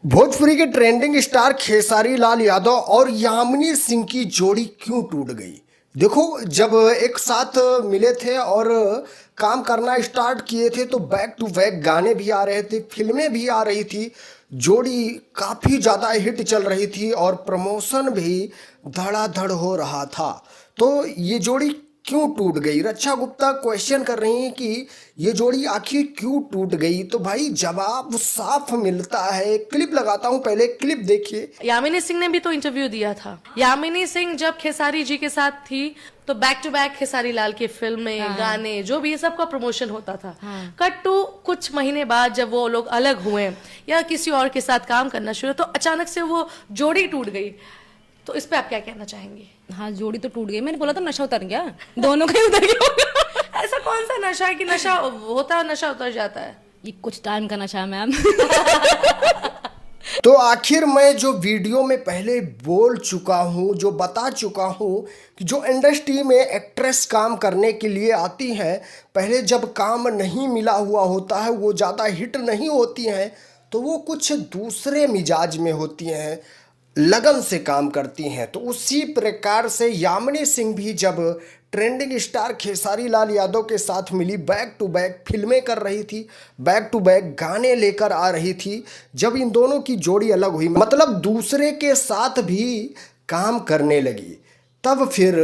भोजपुरी के trending star Khesari Lal Yadav और यामिनी सिंह की जोड़ी क्यों टूट गई। देखो, जब एक साथ मिले थे और काम करना स्टार्ट किए थे तो बैक टू बैक गाने भी आ रहे थे, फिल्में भी आ रही थी, जोड़ी काफ़ी ज़्यादा हिट चल रही थी और प्रमोशन भी धड़ाधड़ हो रहा था। तो ये जोड़ी क्यों टूट गई, रक्षा गुप्ता क्वेश्चन कर रही हैं कि ये जोड़ी आखिर क्यों टूट गई। तो भाई जवाब साफ मिलता है, क्लिप लगाता हूं, पहले क्लिप देखिए। यामिनी सिंह ने भी तो इंटरव्यू दिया था। यामिनी सिंह जब खेसारी जी के साथ थी तो back to back Khesari Lal की फिल्में, गाने, जो भी ये सब का प्रमोशन होता था। कट टू कुछ महीने बाद जब वो लोग अलग हुए या किसी और के साथ काम करना शुरू, तो अचानक से वो जोड़ी टूट गई। तो इस पे आप क्या कहना चाहेंगे? हाँ, जोड़ी तो टूट गई। मैंने बोला था नशा उतर गया, दोनों का ही उतर गया। ऐसा कौन सा नशा है कि नशा होता है नशा उतर जाता है? ये कुछ टाइम का नशा है मैम। तो आखिर मैं जो वीडियो में पहले बोल चुका हूँ, जो बता चुका हूँ कि जो इंडस्ट्री में एक्ट्रेस काम करने के लिए आती हैं, पहले जब काम नहीं मिला हुआ होता है, वो ज़्यादा हिट नहीं होती हैं, तो वो कुछ दूसरे मिजाज में होती हैं, लगन से काम करती हैं। तो उसी प्रकार से यामिनी सिंह भी जब ट्रेंडिंग स्टार खेसारी लाल यादव के साथ मिली, बैक टू बैक फिल्में कर रही थी, बैक टू बैक गाने लेकर आ रही थी, जब इन दोनों की जोड़ी अलग हुई, मतलब दूसरे के साथ भी काम करने लगी, तब फिर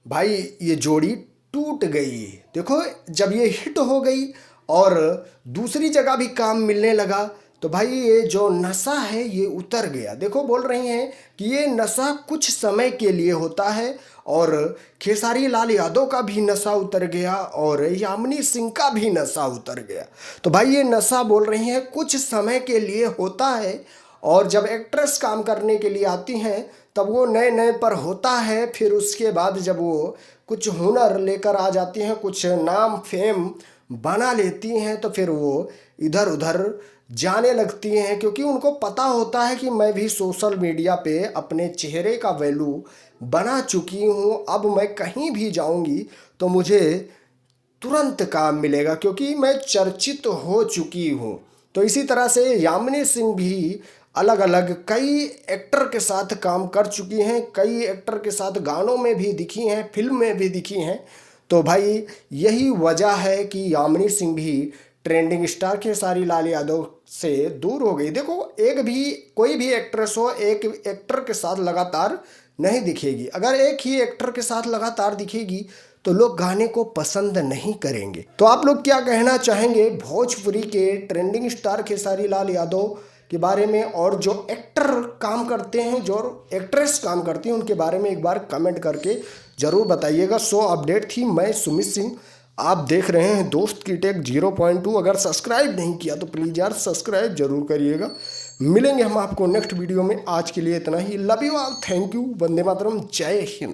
भाई ये जोड़ी टूट गई। देखो, जब ये हिट हो गई और दूसरी जगह भी काम मिलने लगा तो भाई ये जो नशा है ये उतर गया। देखो, बोल रही हैं कि ये नशा कुछ समय के लिए होता है और खेसारी लाल यादव का भी नशा उतर गया और यामिनी सिंह का भी नशा उतर गया। तो भाई ये नशा बोल रही हैं कुछ समय के लिए होता है और जब एक्ट्रेस काम करने के लिए आती हैं तब वो नए नए पर होता है, फिर उसके बाद जब वो कुछ हुनर लेकर आ जाती हैं, कुछ नाम फेम बना लेती हैं, तो फिर वो इधर उधर जाने लगती हैं, क्योंकि उनको पता होता है कि मैं भी सोशल मीडिया पे अपने चेहरे का वैल्यू बना चुकी हूँ, अब मैं कहीं भी जाऊँगी तो मुझे तुरंत काम मिलेगा क्योंकि मैं चर्चित हो चुकी हूँ। तो इसी तरह से यामिनी सिंह भी अलग अलग कई एक्टर के साथ काम कर चुकी हैं, कई एक्टर के साथ गानों में भी दिखी हैं, फिल्म में भी दिखी हैं। तो भाई यही वजह है कि यामिनी सिंह भी ट्रेंडिंग स्टार खेसारी लाल यादव से दूर हो गई। देखो, कोई भी एक्ट्रेस हो, एक एक्टर के साथ लगातार नहीं दिखेगी। अगर एक ही एक्टर के साथ लगातार दिखेगी तो लोग गाने को पसंद नहीं करेंगे। तो आप लोग क्या कहना चाहेंगे भोजपुरी के ट्रेंडिंग स्टार खेसारी लाल यादव के बारे में, और जो एक्टर काम करते हैं, जो एक्ट्रेस काम करती हैं, उनके बारे में एक बार कमेंट करके ज़रूर बताइएगा। सो अपडेट थी, मैं सुमित सिंह, आप देख रहे हैं दोस्त की टेक 0.2। अगर सब्सक्राइब नहीं किया तो प्लीज़ यार सब्सक्राइब जरूर करिएगा। मिलेंगे हम आपको नेक्स्ट वीडियो में। आज के लिए इतना ही। Love you all, thank you, वंदे मातरम, जय हिंद।